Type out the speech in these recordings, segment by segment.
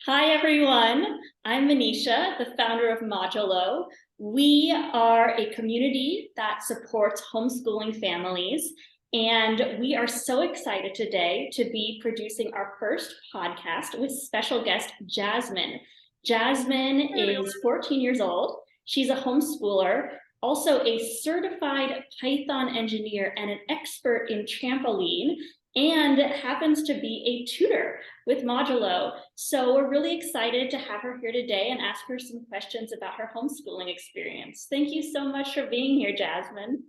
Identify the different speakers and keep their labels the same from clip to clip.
Speaker 1: Hi, everyone. I'm Manisha, the founder of Modulo. We are a community that supports homeschooling families, and we are so excited today to be producing our first podcast with special guest Jasmine. Jasmine is 14 years old. She's a homeschooler, also a certified Python engineer and an expert in trampoline, and happens to be a tutor with Modulo. So we're really excited to have her here today and ask her some questions about her homeschooling experience. Thank you so much for being here, Jasmine.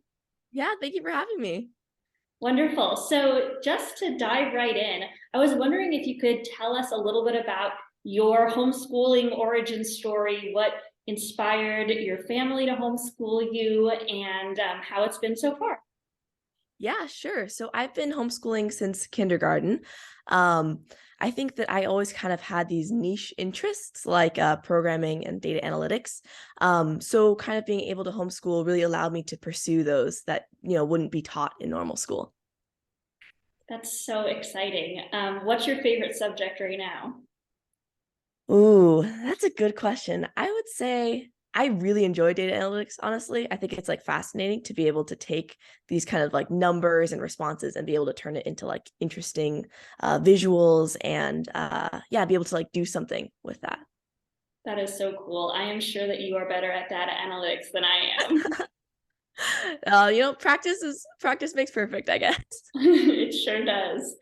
Speaker 2: Yeah, thank you for having me.
Speaker 1: Wonderful. So just to dive right in, I was wondering if you could tell us a little bit about your homeschooling origin story, what inspired your family to homeschool you, and how it's been so far.
Speaker 2: Yeah, sure. So I've been homeschooling since kindergarten. Um, I think that I always kind of had these niche interests like programming and data analytics. So kind of being able to homeschool really allowed me to pursue those that, wouldn't be taught in normal school.
Speaker 1: That's so exciting. What's your favorite subject right now?
Speaker 2: Ooh, that's a good question. I would say I really enjoy data analytics, honestly. I think it's like fascinating to be able to take these kind of like numbers and responses and be able to turn it into like interesting visuals and yeah, be able to like do something with that.
Speaker 1: That is so cool. I am sure that you are better at data analytics than I am.
Speaker 2: Practice makes perfect, I guess.
Speaker 1: It sure does.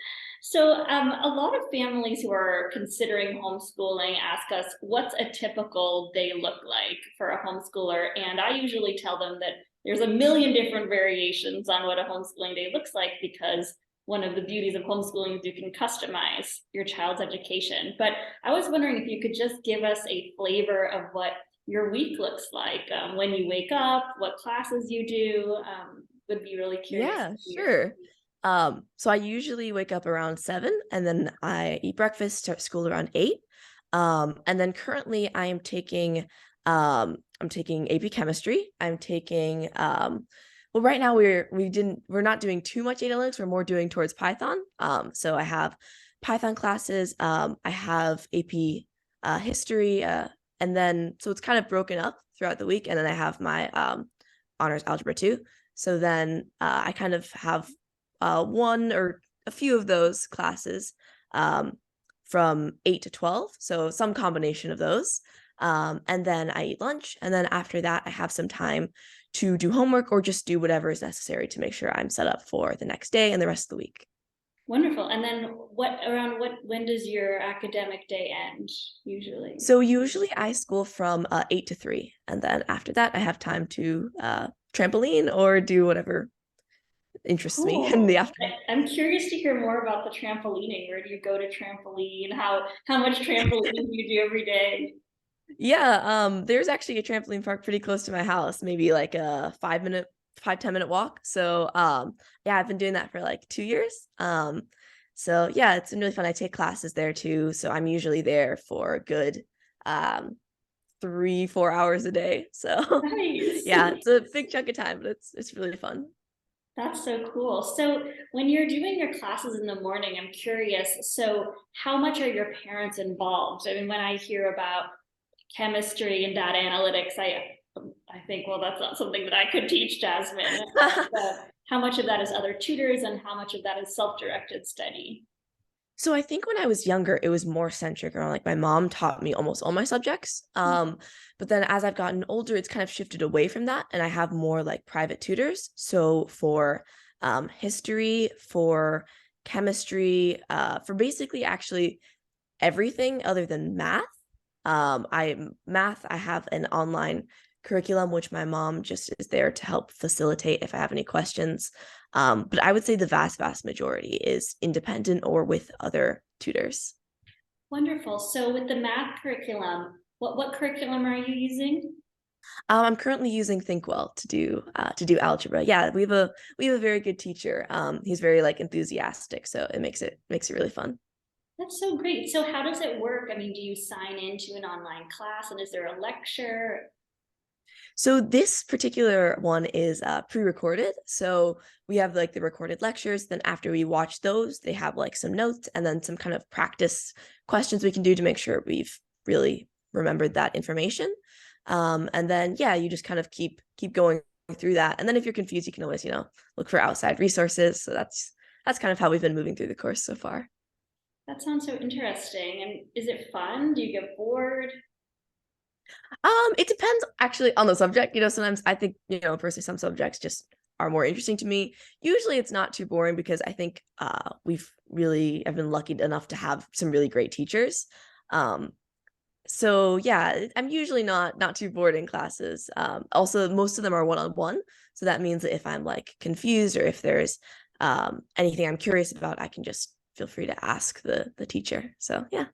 Speaker 1: So, a lot of families who are considering homeschooling ask us, what's a typical day look like for a homeschooler? And I usually tell them that there's a million different variations on what a homeschooling day looks like because one of the beauties of homeschooling is you can customize your child's education. But I was wondering if you could just give us a flavor of what your week looks like, when you wake up, what classes you do. Would be really curious
Speaker 2: Yeah,
Speaker 1: to hear.
Speaker 2: sure. So I usually wake up around 7 and then I eat breakfast, start school around 8. And then currently I'm taking AP chemistry. I'm taking well right now we're not doing too much analytics, we're more doing towards Python. So I have Python classes, I have AP history, and then so it's kind of broken up throughout the week, and then I have my honors algebra too. So then I kind of have one or a few of those classes um, from 8 to 12. So some combination of those. And then I eat lunch. And then after that, I have some time to do homework or just do whatever is necessary to make sure I'm set up for the next day and the rest of the week.
Speaker 1: Wonderful. And then when does your academic day end usually?
Speaker 2: So usually I school from 8 to 3. And then after that, I have time to trampoline or do whatever interests me in the
Speaker 1: Cool.
Speaker 2: afternoon.
Speaker 1: I'm curious to hear more about the trampolining. Where do you go to trampoline? How much trampolining do you do every day?
Speaker 2: Yeah, there's actually a trampoline park pretty close to my house, maybe like a 5, 10 minute walk. So yeah, I've been doing that for like 2 years. So yeah, it's been really fun. I take classes there too. So I'm usually there for a good um 3, 4 hours a day. So
Speaker 1: Nice.
Speaker 2: yeah, it's a big chunk of time, but it's really fun.
Speaker 1: That's so cool. So when you're doing your classes in the morning, I'm curious. So how much are your parents involved? I mean, when I hear about chemistry and data analytics, I think, well, that's not something that I could teach Jasmine. But how much of that is other tutors and how much of that is self-directed study?
Speaker 2: So I think when I was younger, it was more centric around like my mom taught me almost all my subjects. But then as I've gotten older, it's kind of shifted away from that, and I have more like private tutors. So for history, for chemistry, for basically actually everything other than math. I have an online curriculum which my mom just is there to help facilitate if I have any questions. But I would say the vast majority is independent or with other tutors.
Speaker 1: Wonderful. So with the math curriculum, what curriculum are you using?
Speaker 2: I'm currently using Thinkwell to do algebra. Yeah, we have a very good teacher. He's very like enthusiastic, so it makes it really fun.
Speaker 1: That's so great. So how does it work? I mean, do you sign into an online class and is there a lecture?
Speaker 2: So this particular one is pre-recorded. So we have like the recorded lectures. Then after we watch those, they have like some notes and then some kind of practice questions we can do to make sure we've really remembered that information. And then yeah, you just kind of keep going through that. And then if you're confused, you can always, look for outside resources. So that's kind of how we've been moving through the course so far.
Speaker 1: That sounds so interesting. And is it fun? Do you get bored?
Speaker 2: It depends actually on the subject. Sometimes I think, personally some subjects just are more interesting to me. Usually it's not too boring because I think I've been lucky enough to have some really great teachers. So yeah, I'm usually not too bored in classes. Also most of them are one-on-one. So that means that if I'm like confused or if there's anything I'm curious about, I can just feel free to ask the teacher. So yeah.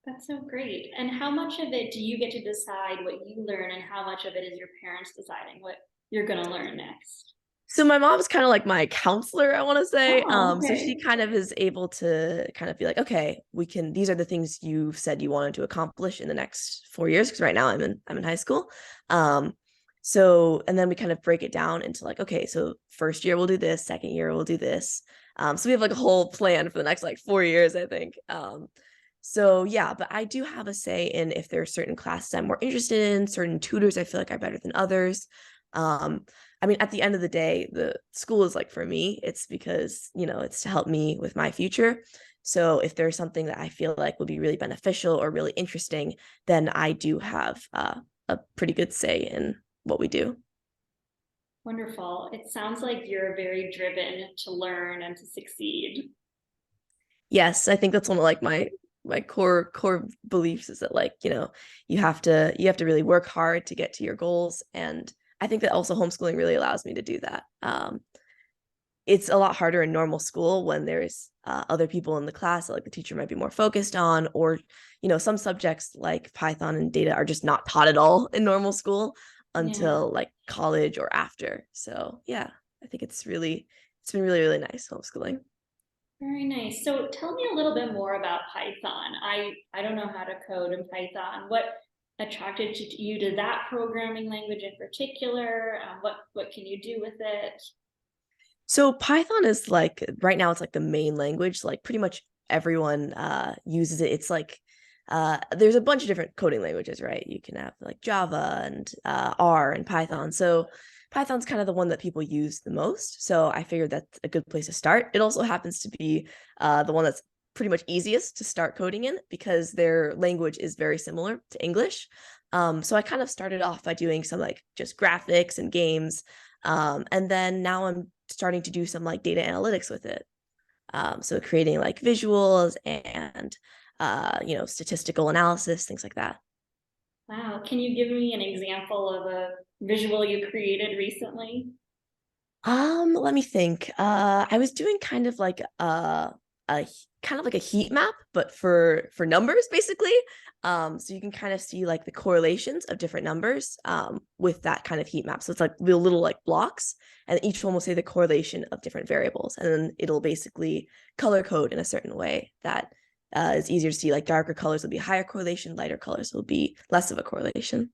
Speaker 1: That's so great. And how much of it do you get to decide what you learn, and how much of it is your parents deciding what you're going to learn next?
Speaker 2: So my mom's kind of like my counselor, I want to say.
Speaker 1: Oh,
Speaker 2: So she
Speaker 1: okay.
Speaker 2: kind of is able to kind of be like, okay, these are the things you said you wanted to accomplish in the next 4 years. Because right now I'm in high school. So and then we kind of break it down into like, okay, so first year we'll do this, second year we'll do this. So we have like a whole plan for the next like 4 years, I think. So yeah, but I do have a say in if there are certain classes I'm more interested in, certain tutors I feel like are better than others. Um, I mean, at the end of the day, the school is like for me, it's because, it's to help me with my future. So if there's something that I feel like would be really beneficial or really interesting, then I do have a pretty good say in what we do.
Speaker 1: Wonderful. It sounds like you're very driven to learn and to succeed.
Speaker 2: Yes, I think that's one of like my core beliefs is that like, you have to really work hard to get to your goals. And I think that also homeschooling really allows me to do that. It's a lot harder in normal school when there's other people in the class that like the teacher might be more focused on, or some subjects like Python and data are just not taught at all in normal school
Speaker 1: Yeah,
Speaker 2: until like college or after. So yeah, I think it's been really, really nice homeschooling.
Speaker 1: very nice. So tell me a little bit more about Python. I don't know how to code in Python. What attracted you to that programming language in particular? What can you do with it?
Speaker 2: So Python is like right now it's like the main language. Like pretty much everyone uses it. It's like there's a bunch of different coding languages, right? You can have like Java and R and Python. So Python's kind of the one that people use the most. So I figured that's a good place to start. It also happens to be the one that's pretty much easiest to start coding in because their language is very similar to English. So I kind of started off by doing some like just graphics and games. And then now I'm starting to do some like data analytics with it. So creating like visuals and statistical analysis, things like that.
Speaker 1: Wow. Can you give me an example of a visual you created recently?
Speaker 2: Let me think. I was doing kind of like a kind of like a heat map, but for numbers basically. So you can kind of see like the correlations of different numbers with that kind of heat map. So it's like little like blocks, and each one will say the correlation of different variables, and then it'll basically color code in a certain way that is easier to see. Like darker colors will be higher correlation, lighter colors will be less of a correlation.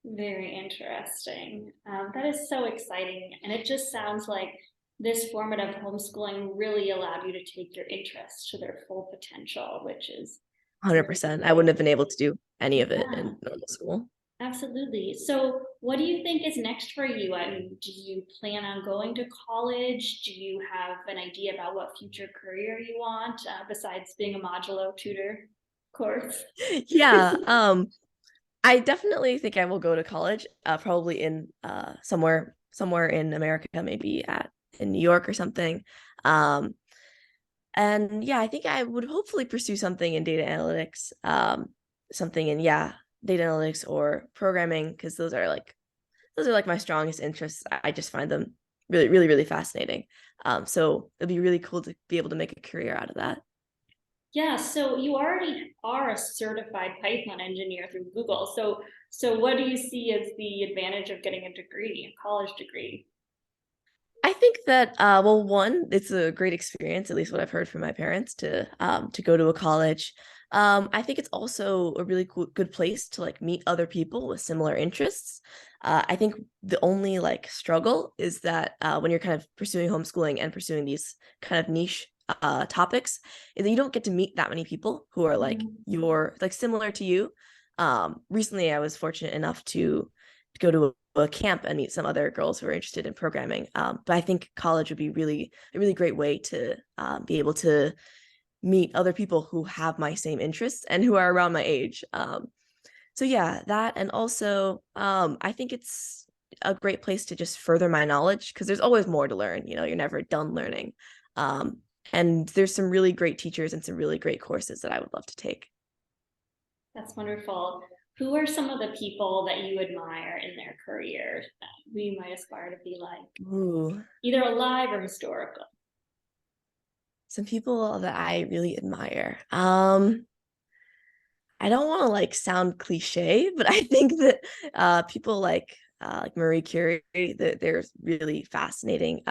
Speaker 1: Very interesting. That is so exciting. And it just sounds like this formative homeschooling really allowed you to take your interests to their full potential, which is really
Speaker 2: 100%. I wouldn't
Speaker 1: great.
Speaker 2: have been able to do any of it
Speaker 1: Yeah,
Speaker 2: in normal school.
Speaker 1: absolutely. So, what do you think is next for you? I mean, do you plan on going to college? Do you have an idea about what future career you want besides being a modulo tutor course?
Speaker 2: Yeah, I definitely think I will go to college, probably in somewhere in America, maybe at in New York or something. Um, and yeah, I think I would hopefully pursue something in data analytics, something in yeah, data analytics or programming, because those are like my strongest interests. I just find them really, really, really fascinating. So it'd be really cool to be able to make a career out of that.
Speaker 1: Yeah, so you already are a certified Python engineer through Google. So what do you see as the advantage of getting a degree, a college degree?
Speaker 2: I think that well, one, it's a great experience, at least what I've heard from my parents, to go to a college. I think it's also a really good place to like meet other people with similar interests. I think the only like struggle is that when you're kind of pursuing homeschooling and pursuing these kind of niche topics, is that you don't get to meet that many people who are like
Speaker 1: Mhm.
Speaker 2: your like similar to you. Recently, I was fortunate enough to go to a camp and meet some other girls who are interested in programming. But I think college would be really a really great way to be able to meet other people who have my same interests and who are around my age. So yeah, that, and also I think it's a great place to just further my knowledge because there's always more to learn. You know, you're never done learning. Um, and there's some really great teachers and some really great courses that I would love to take.
Speaker 1: That's wonderful. Who are some of the people that you admire in their career that we might aspire to be like,
Speaker 2: Ooh,
Speaker 1: either alive or historical?
Speaker 2: some people that I really admire. I don't want to like sound cliche, but I think that people like Marie Curie, that they're really fascinating.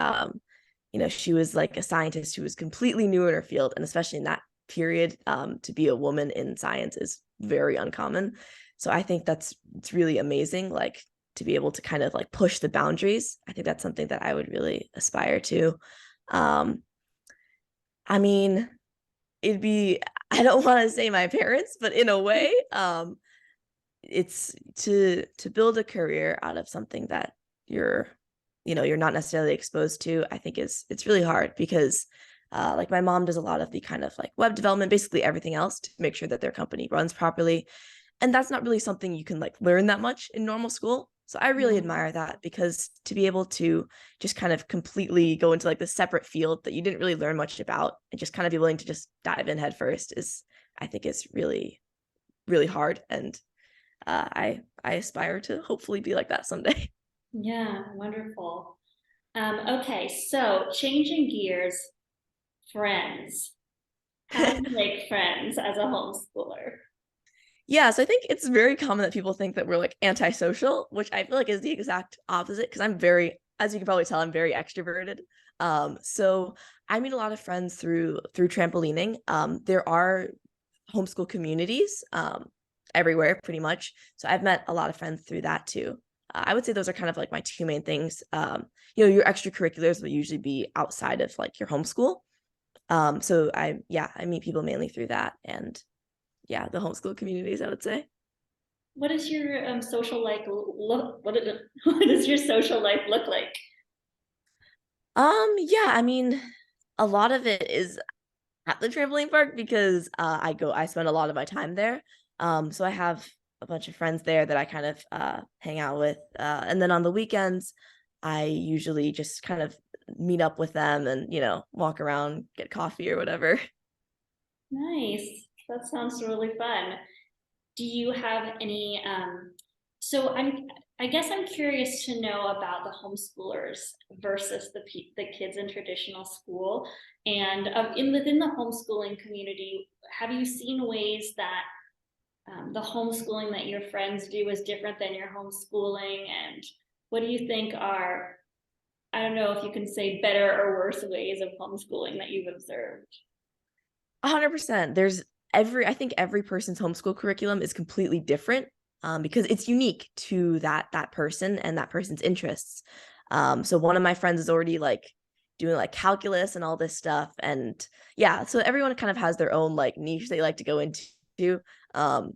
Speaker 2: You know, she was like a scientist who was completely new in her field, and especially in that period, to be a woman in science is very uncommon. So I think it's really amazing, like to be able to kind of like push the boundaries. I think that's something that I would really aspire to. Um, I mean, it'd be I don't want to say my parents, but in a way, it's to build a career out of something that you're you're not necessarily exposed to. I think is it's really hard because like my mom does a lot of the kind of like web development, basically everything else to make sure that their company runs properly, and that's not really something you can like learn that much in normal school. So I really
Speaker 1: Mhm.
Speaker 2: admire that, because to be able to just kind of completely go into like this separate field that you didn't really learn much about and just kind of be willing to just dive in head first is, I think, is really really hard. And I aspire to hopefully be like that someday.
Speaker 1: Yeah, wonderful. Okay, so changing gears, friends. How do you make friends as a homeschooler?
Speaker 2: Yeah, so I think it's very common that people think that we're like antisocial, which I feel like is the exact opposite, because I'm very, as you can probably tell, I'm very extroverted. So I meet a lot of friends through trampolining. There are homeschool communities everywhere pretty much. So I've met a lot of friends through that too. I would say those are kind of like my two main things. Your extracurriculars will usually be outside of like your homeschool. So I meet people mainly through that, and yeah, the homeschool communities, I would say.
Speaker 1: What is your social like look? What does your social life look like?
Speaker 2: Yeah, I mean, a lot of it is at the trampoline park because I spend a lot of my time there. So I have a bunch of friends there that I kind of hang out with. And then on the weekends, I usually just kind of meet up with them and, walk around, get coffee or whatever.
Speaker 1: Nice. That sounds really fun. Do you have any so I guess I'm curious to know about the homeschoolers versus the kids in traditional school, and in within the homeschooling community, have you seen ways that the homeschooling that your friends do is different than your homeschooling, and what do you think are, I don't know if you can say, better or worse ways of homeschooling that you've observed?
Speaker 2: 100%. I think every person's homeschool curriculum is completely different, because it's unique to that person and that person's interests. So one of my friends is already like doing like calculus and all this stuff, and yeah, so everyone kind of has their own like niche they like to go into. Um,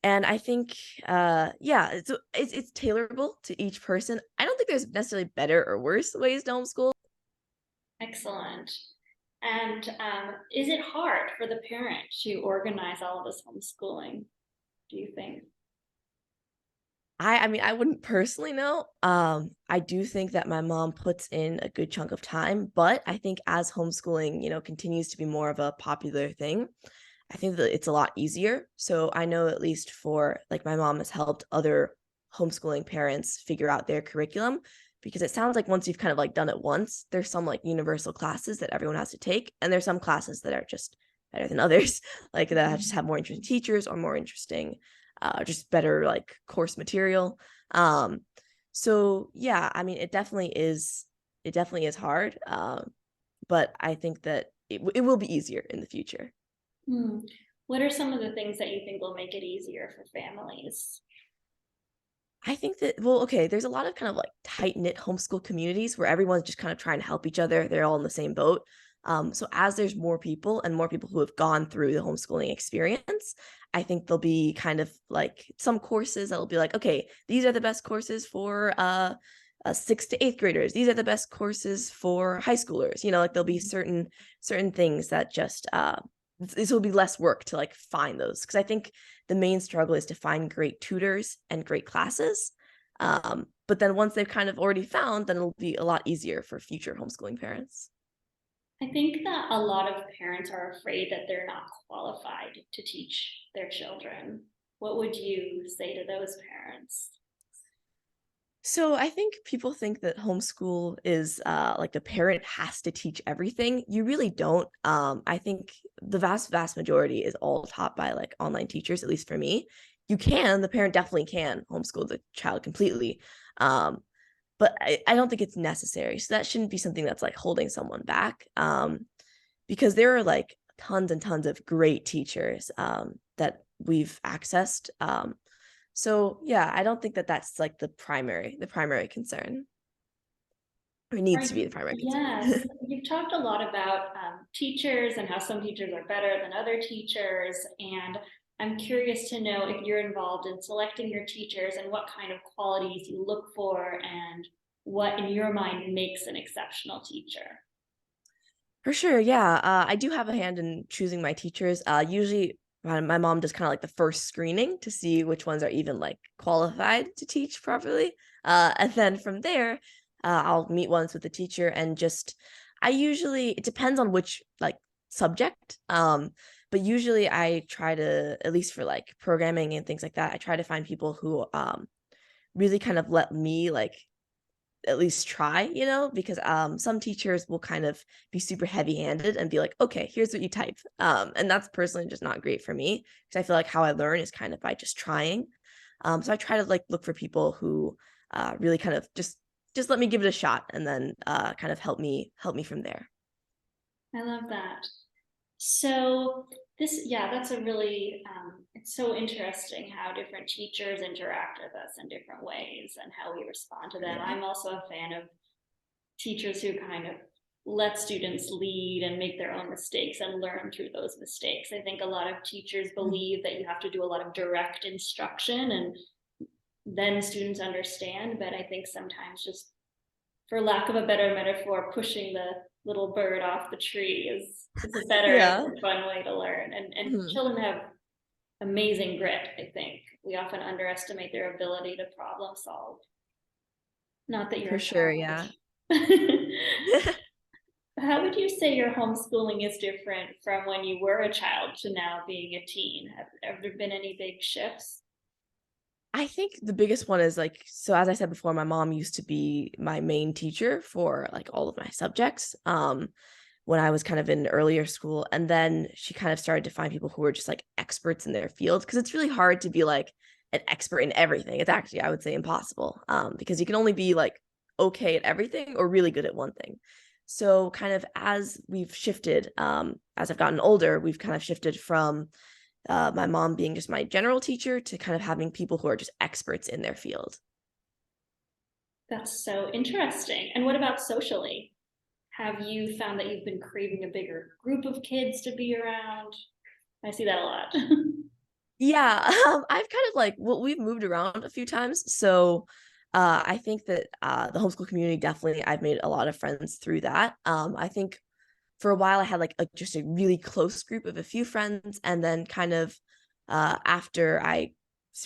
Speaker 2: and I think yeah, it's tailorable to each person. I don't think there's necessarily better or worse ways to homeschool.
Speaker 1: Excellent. And is it hard for the parent to organize all of this homeschooling, do you think?
Speaker 2: I mean, I wouldn't personally know. I do think that my mom puts in a good chunk of time, but I think as homeschooling, continues to be more of a popular thing, I think that it's a lot easier. So I know at least for like my mom has helped other homeschooling parents figure out their curriculum, because it sounds like once you've kind of like done it once, there's some like universal classes that everyone has to take, and there's some classes that are just better than others, like that just
Speaker 1: Mhm.
Speaker 2: have more interesting teachers or more interesting just better like course material. Um, so yeah, I mean, it definitely is hard. But I think that it will be easier in the future.
Speaker 1: Hmm. What are some of the things that you think will make it easier for families?
Speaker 2: I think that, well, okay, there's a lot of kind of like tight-knit homeschool communities where everyone's just kind of trying to help each other. They're all in the same boat. So as there's more people and more people who have gone through the homeschooling experience, I think there'll be kind of like some courses that'll be like, okay, these are the best courses for 6th to 8th graders. These are the best courses for high schoolers. Like there'll be certain things that just this will be less work to like find those, because I think the main struggle is to find great tutors and great classes. But then once they've kind of already found, then it'll be a lot easier for future homeschooling parents.
Speaker 1: I think that a lot of parents are afraid that they're not qualified to teach their children. What would you say to those parents?
Speaker 2: So I think people think that homeschool is like the parent has to teach everything. You really don't. I think the vast majority is all taught by like online teachers, at least for me. The parent definitely can homeschool the child completely. But I don't think it's necessary. So that shouldn't be something that's like holding someone back. Because there are like tons and tons of great teachers that we've accessed. So yeah, I don't think that that's like the primary concern, or needs to be the primary
Speaker 1: Yes,
Speaker 2: concern.
Speaker 1: you've talked a lot about teachers and how some teachers are better than other teachers. And I'm curious to know if you're involved in selecting your teachers and what kind of qualities you look for and what in your mind makes an exceptional teacher.
Speaker 2: For sure, yeah. I do have a hand in choosing my teachers. Usually, my mom does kind of like the first screening to see which ones are even like qualified to teach properly. And then from there, I'll meet once with the teacher and just, it depends on which like subject. But usually I try to, at least for like programming and things like that, I try to find people who really kind of let me like at least try, because some teachers will kind of be super heavy-handed and be like, okay, here's what you type. And that's personally just not great for me, because I feel like how I learn is kind of by just trying. So I try to like look for people who really kind of just let me give it a shot, and then kind of help me from there.
Speaker 1: I love that. So yeah, that's a really, it's so interesting how different teachers interact with us in different ways and how we respond to them.
Speaker 2: Yeah.
Speaker 1: I'm also a fan of teachers who kind of let students lead and make their own mistakes and learn through those mistakes. I think a lot of teachers
Speaker 2: Mhm.
Speaker 1: believe that you have to do a lot of direct instruction and then students understand, but I think sometimes, just for lack of a better metaphor, pushing the little bird off the tree is a better and
Speaker 2: Yeah.
Speaker 1: more fun way to learn. And
Speaker 2: Mhm.
Speaker 1: children have amazing grit, I think. We often underestimate their ability to problem solve. Not that you're
Speaker 2: For
Speaker 1: in
Speaker 2: sure, yeah.
Speaker 1: college. How would you say your homeschooling is different from when you were a child to now being a teen? Have there been any big shifts?
Speaker 2: I think the biggest one is like, so as I said before, my mom used to be my main teacher for like all of my subjects. When I was kind of in earlier school. And then she kind of started to find people who were just like experts in their field, because it's really hard to be like an expert in everything. It's actually, I would say, impossible, because you can only be like okay at everything or really good at one thing. So kind of as we've shifted, as I've gotten older, we've kind of shifted from my mom being just my general teacher to kind of having people who are just experts in their field.
Speaker 1: That's so interesting. And what about socially? Have you found that you've been craving a bigger group of kids to be around? I see that a lot.
Speaker 2: Yeah, I've kind of like, well, we've moved around a few times, so I think that the homeschool community, definitely I've made a lot of friends through that. I think for a while I had like just a really close group of a few friends, and then kind of after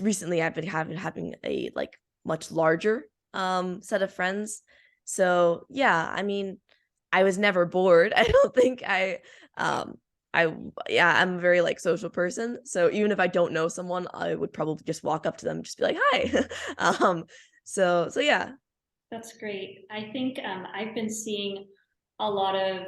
Speaker 2: recently I've been having a like much larger set of friends. So yeah, I mean, I was never bored. I don't think um I yeah, I'm a very like social person. So even if I don't know someone, I would probably just walk up to them and just be like, "Hi." So yeah.
Speaker 1: That's great. I think I've been seeing a lot of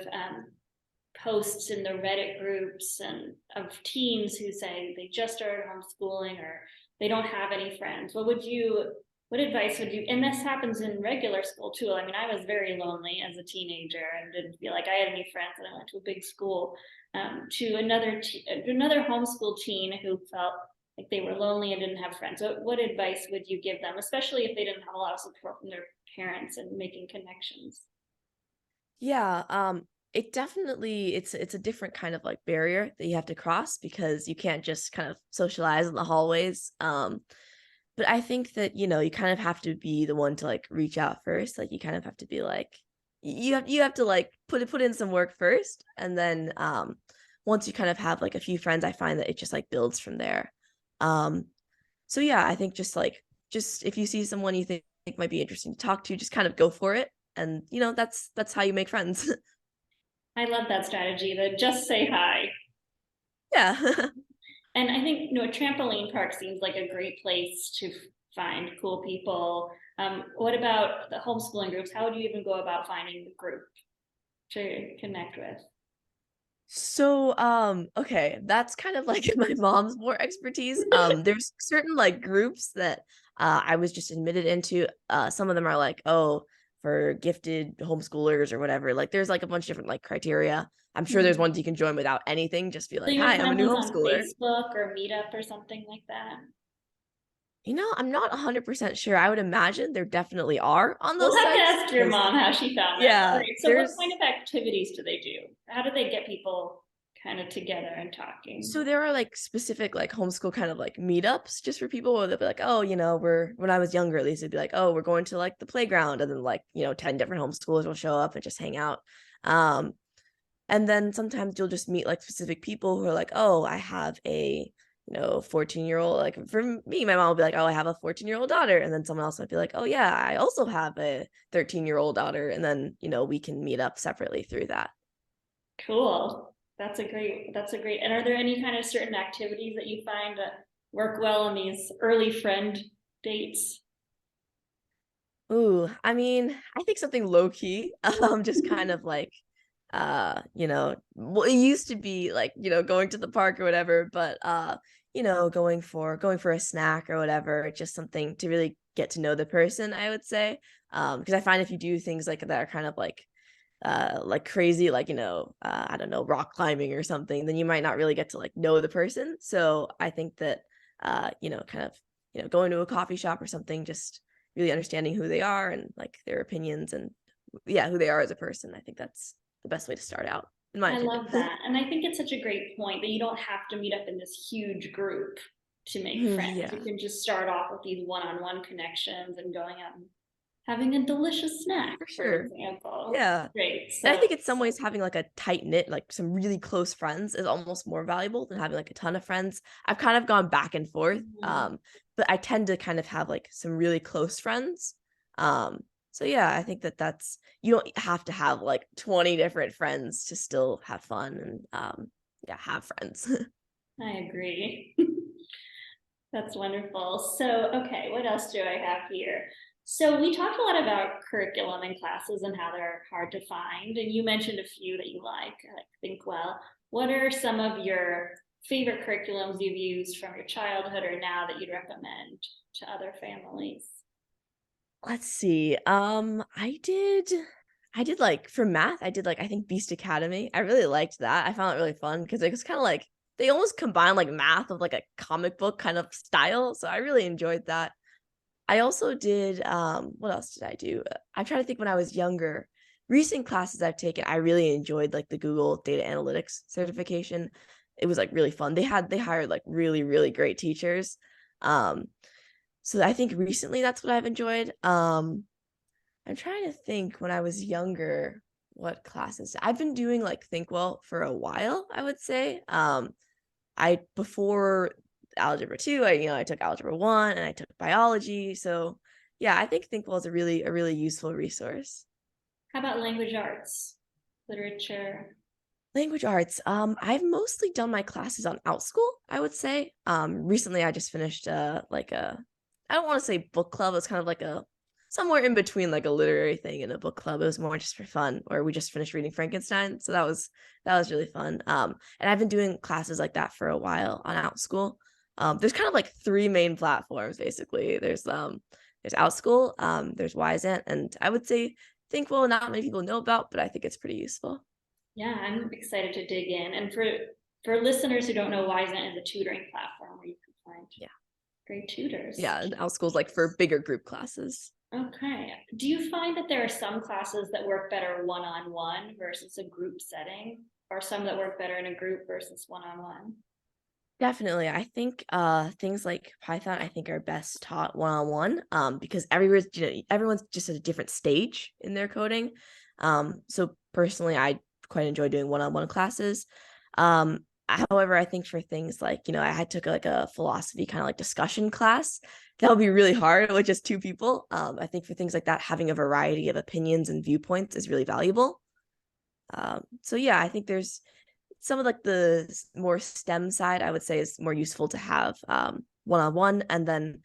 Speaker 1: posts in the Reddit groups and of teens who say they just started homeschooling or they don't have any friends. What would you What advice would you, and this happens in regular school too. I mean, I was very lonely as a teenager and didn't feel like I had any friends, and I went to a big school, to another homeschool teen who felt like they were lonely and didn't have friends. What advice would you give them, especially if they didn't have a lot of support from their parents and making connections?
Speaker 2: Yeah, it definitely it's a different kind of like barrier that you have to cross because you can't just kind of socialize in the hallways. But I think that, you kind of have to be the one to like reach out first. Like you kind of have to be like you have to like put in some work first, and then once you kind of have like a few friends, I find that it just like builds from there. Um so yeah, I think just if you see someone you think might be interesting to talk to, just kind of go for it. And that's how you make friends.
Speaker 1: I love that strategy, the just say hi.
Speaker 2: Yeah.
Speaker 1: And I think, a trampoline park seems like a great place to find cool people. What about the homeschooling groups? How would you even go about finding the group to connect with?
Speaker 2: So, okay, that's kind of like my mom's more expertise. There's certain like groups that I was just admitted into. Some of them are like, oh, for gifted homeschoolers or whatever. Like there's like a bunch of different like criteria. I'm sure there's
Speaker 1: Hmm.
Speaker 2: ones you can join without anything. Just be
Speaker 1: So
Speaker 2: like,
Speaker 1: you would
Speaker 2: hi, I'm a
Speaker 1: find
Speaker 2: new
Speaker 1: those on
Speaker 2: homeschooler.
Speaker 1: Facebook or Meetup or something like that.
Speaker 2: I'm not 100% sure. I would imagine there definitely are on
Speaker 1: We'll
Speaker 2: those
Speaker 1: have to
Speaker 2: sites
Speaker 1: ask your
Speaker 2: because
Speaker 1: mom how she found them. All
Speaker 2: yeah,
Speaker 1: right. So what kind
Speaker 2: there's
Speaker 1: of activities do they do? How do they get people kind of together and talking?
Speaker 2: so there are like specific like homeschool kind of like meetups just for people where they'll be like, oh, we're when I was younger at least it'd be like, oh, we're going to like the playground, and then like, 10 different homeschoolers will show up and just hang out. Um, and then sometimes you'll just meet like specific people who are like, oh, I have a 14-year-old. Like for me, my mom will be like, oh, I have a 14-year-old daughter. And then someone else might be like, oh yeah, I also have a 13-year-old daughter. And then, we can meet up separately through that.
Speaker 1: Cool. That's a great, and are there any kind of certain activities that you find that work well on these early friend dates?
Speaker 2: Ooh, I mean, I think something low key, just kind of like, well, it used to be like, going to the park or whatever, but going for a snack or whatever, just something to really get to know the person, I would say. Because I find if you do things like that are kind of like crazy, like, I don't know, rock climbing or something, then you might not really get to like know the person. So I think that kind of, going to a coffee shop or something, just really understanding who they are and like their opinions and yeah, who they are as a person. I think that's the best way to start out, in my
Speaker 1: I
Speaker 2: opinion.
Speaker 1: love that. And I think it's such a great point that you don't have to meet up in this huge group to make
Speaker 2: Mhm,
Speaker 1: friends. You
Speaker 2: yeah,
Speaker 1: can just start off with these one-on-one connections and going out and having a delicious snack,
Speaker 2: for
Speaker 1: for
Speaker 2: sure.
Speaker 1: example.
Speaker 2: Yeah.
Speaker 1: Great.
Speaker 2: And I
Speaker 1: So
Speaker 2: think in some ways having like a tight knit, like some really close friends is almost more valuable than having like a ton of friends. I've kind of gone back and forth.
Speaker 1: mhm.
Speaker 2: But I tend to kind of have like some really close friends. So yeah, I think that's you don't have to have like 20 different friends to still have fun and yeah, have friends.
Speaker 1: I agree. That's wonderful. So, okay, what else do I have here? So, we talked a lot about curriculum and classes and how they're hard to find. And you mentioned a few that you like Think Well. What are some of your favorite curriculums you've used from your childhood or now that you'd recommend to other families?
Speaker 2: Let's see. I did like for math, I did like I think Beast Academy. I really liked that. I found it really fun because it was kind of like they almost combine like math with like a comic book kind of style. So I really enjoyed that. I also did what else did I do? I'm trying to think when I was younger. Recent classes I've taken, I really enjoyed like the Google Data Analytics certification. It was like really fun. They hired like really, really great teachers. Um, so I think recently that's what I've enjoyed. I'm trying to think when I was younger, what classes I've been doing like Think Well for a while, I would say. I before algebra 2, I took algebra 1 and I took biology. So yeah, I think Think Well is a really useful resource.
Speaker 1: How about language arts, literature?
Speaker 2: Language arts. I've mostly done my classes on OutSchool, I would say. Recently I just finished like a I don't want to say book club, it's kind of like a somewhere in between like a literary thing and a book club. It was more just for fun, or we just finished reading Frankenstein. So that was really fun. And I've been doing classes like that for a while on OutSchool. There's kind of like three main platforms basically. there's OutSchool, there's Wyzant, and I would say Thinkful not many people know about, but I think it's pretty useful.
Speaker 1: Yeah, I'm excited to dig in. And for listeners who don't know, Wyzant is a tutoring platform where you can find
Speaker 2: Yeah.
Speaker 1: great tutors.
Speaker 2: Yeah, and OutSchool's like for bigger group classes.
Speaker 1: Okay. Do you find that there are some classes that work better one-on-one versus a group setting, or some that work better in a group versus one-on-one?
Speaker 2: Definitely. I think things like Python I think are best taught one-on-one because everyone's just at a different stage in their coding. So personally I quite enjoy doing one-on-one classes. Um however, I think for things like, I had took like a philosophy kind of like discussion class. That would be really hard with just two people. I think for things like that having a variety of opinions and viewpoints is really valuable. So yeah, I think there's some of like the more STEM side, I would say is more useful to have one-on-one. And then,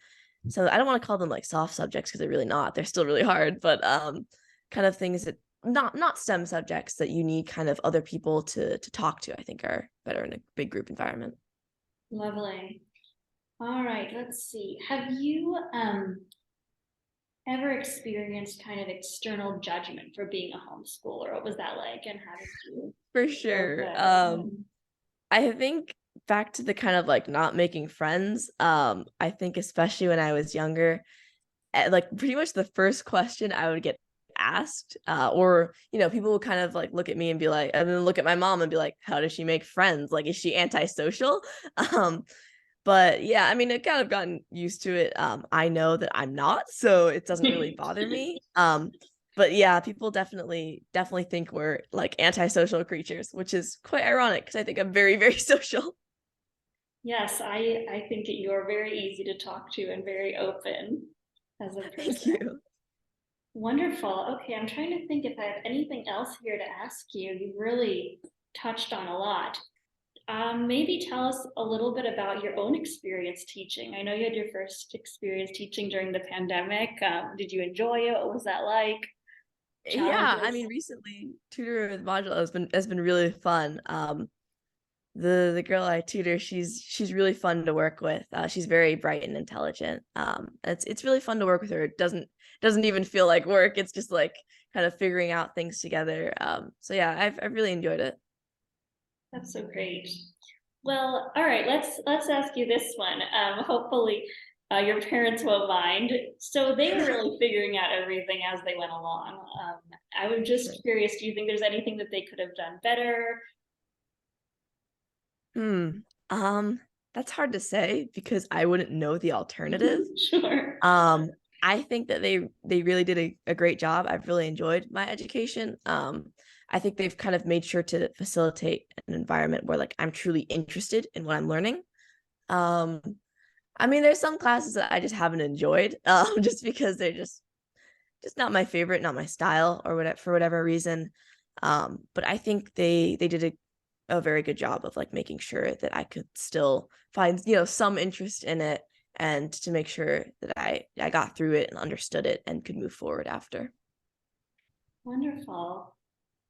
Speaker 2: so I don't want to call them like soft subjects because they're really not. They're still really hard, but kind of things that not STEM subjects that you need kind of other people to talk to, I think are better in a big group environment.
Speaker 1: Lovely. All right, let's see. Have you ever experienced kind of external judgment for being a homeschooler? What was that like, and how did you
Speaker 2: For
Speaker 1: deal with
Speaker 2: sure.
Speaker 1: it?
Speaker 2: I think back to the kind of like not making friends. I think especially when I was younger, like pretty much the first question I would get asked, or people would kind of like look at me and be like, and then look at my mom and be like, how does she make friends? Like, is she antisocial? Um, but yeah, I mean, it kind of gotten used to it. I know that I'm not, so it doesn't really bother me. But yeah, people definitely think we're like antisocial creatures, which is quite ironic because I think I'm very, very social.
Speaker 1: Yes, I think that you're very easy to talk to and very open as a
Speaker 2: Thank
Speaker 1: person.
Speaker 2: you.
Speaker 1: Wonderful. Okay, I'm trying to think if I have anything else here to ask you. You've really touched on a lot. Maybe tell us a little bit about your own experience teaching. I know you had your first experience teaching during the pandemic. Did you enjoy it? What was that like?
Speaker 2: Yeah, I
Speaker 1: Challenges?
Speaker 2: mean, recently tutoring with Modulo has been really fun. The girl I tutor, she's really fun to work with. She's very bright and intelligent. It's really fun to work with her. It doesn't even feel like work. It's just like kind of figuring out things together. So yeah, I've really enjoyed it.
Speaker 1: That's so great. Well, all right, let's ask you this one. Hopefully, your parents won't mind. So they were really figuring out everything as they went along. I was just curious, do you think there's anything that they could have done better?
Speaker 2: Hmm. Um, that's hard to say because I wouldn't know the alternative.
Speaker 1: Sure.
Speaker 2: Um, I think that they really did a great job. I've really enjoyed my education. I think they've kind of made sure to facilitate an environment where like I'm truly interested in what I'm learning. Um, I mean, there's some classes that I just haven't enjoyed, just because they're just not my favorite, not my style, or whatever for whatever reason. But I think they did a very good job of like making sure that I could still find, some interest in it and to make sure that I got through it and understood it and could move forward after.
Speaker 1: Wonderful.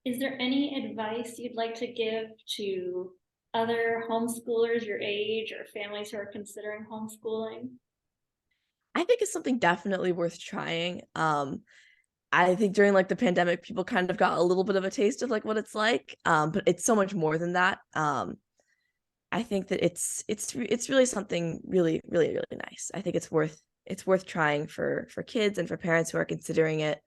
Speaker 1: Is there any advice you'd like to give to other homeschoolers your age or families who are considering homeschooling?
Speaker 2: I think it's something definitely worth trying. I think during like the pandemic, people kind of got a little bit of a taste of like what it's like. But it's so much more than that. I think that it's really something really, really, really nice. I think it's worth trying for kids and for parents who are considering it.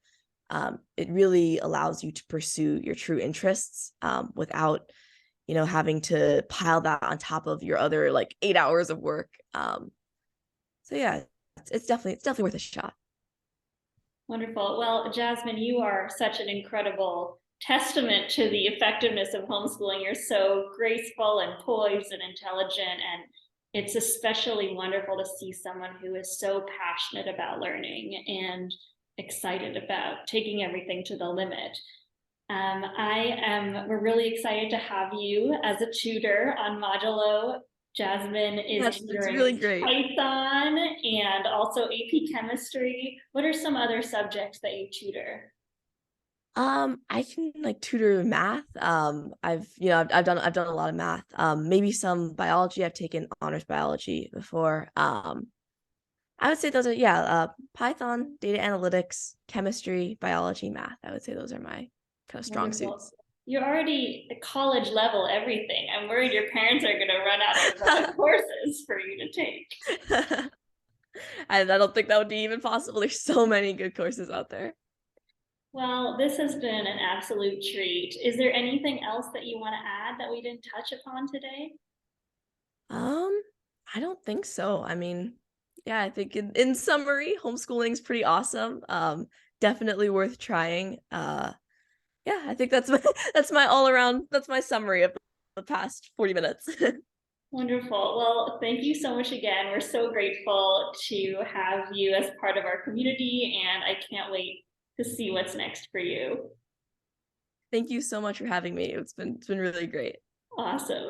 Speaker 2: It really allows you to pursue your true interests without, having to pile that on top of your other like 8 hours of work. So yeah, it's definitely worth a shot.
Speaker 1: Wonderful. Well, Jasmine, you are such an incredible testament to the effectiveness of homeschooling. You're so graceful and poised and intelligent, and it's especially wonderful to see someone who is so passionate about learning and excited about taking everything to the limit. We're really excited to have you as a tutor on Modulo. Jasmine is
Speaker 2: That's really
Speaker 1: tutoring
Speaker 2: great.
Speaker 1: Python and also AP chemistry. What are some other subjects that you tutor?
Speaker 2: I can like tutor math. I've done a lot of math. Maybe some biology. I've taken honors biology before. I would say those are, yeah, Python, data analytics, chemistry, biology, math. I would say those are my kind of strong
Speaker 1: Wonderful.
Speaker 2: suits.
Speaker 1: You're already at college level everything. I'm worried your parents are gonna run out of courses for you to take.
Speaker 2: I don't think that would be even possible. There's so many good courses out there.
Speaker 1: Well, this has been an absolute treat. Is there anything else that you want to add that we didn't touch upon today?
Speaker 2: Um, I don't think so. I mean, yeah, I think in summary, homeschooling is pretty awesome. Definitely worth trying. Yeah, I think that's my that's my summary of the past 40 minutes.
Speaker 1: Wonderful. Well, thank you so much again. We're so grateful to have you as part of our community, and I can't wait to see what's next for you.
Speaker 2: Thank you so much for having me. It's been really great.
Speaker 1: Awesome.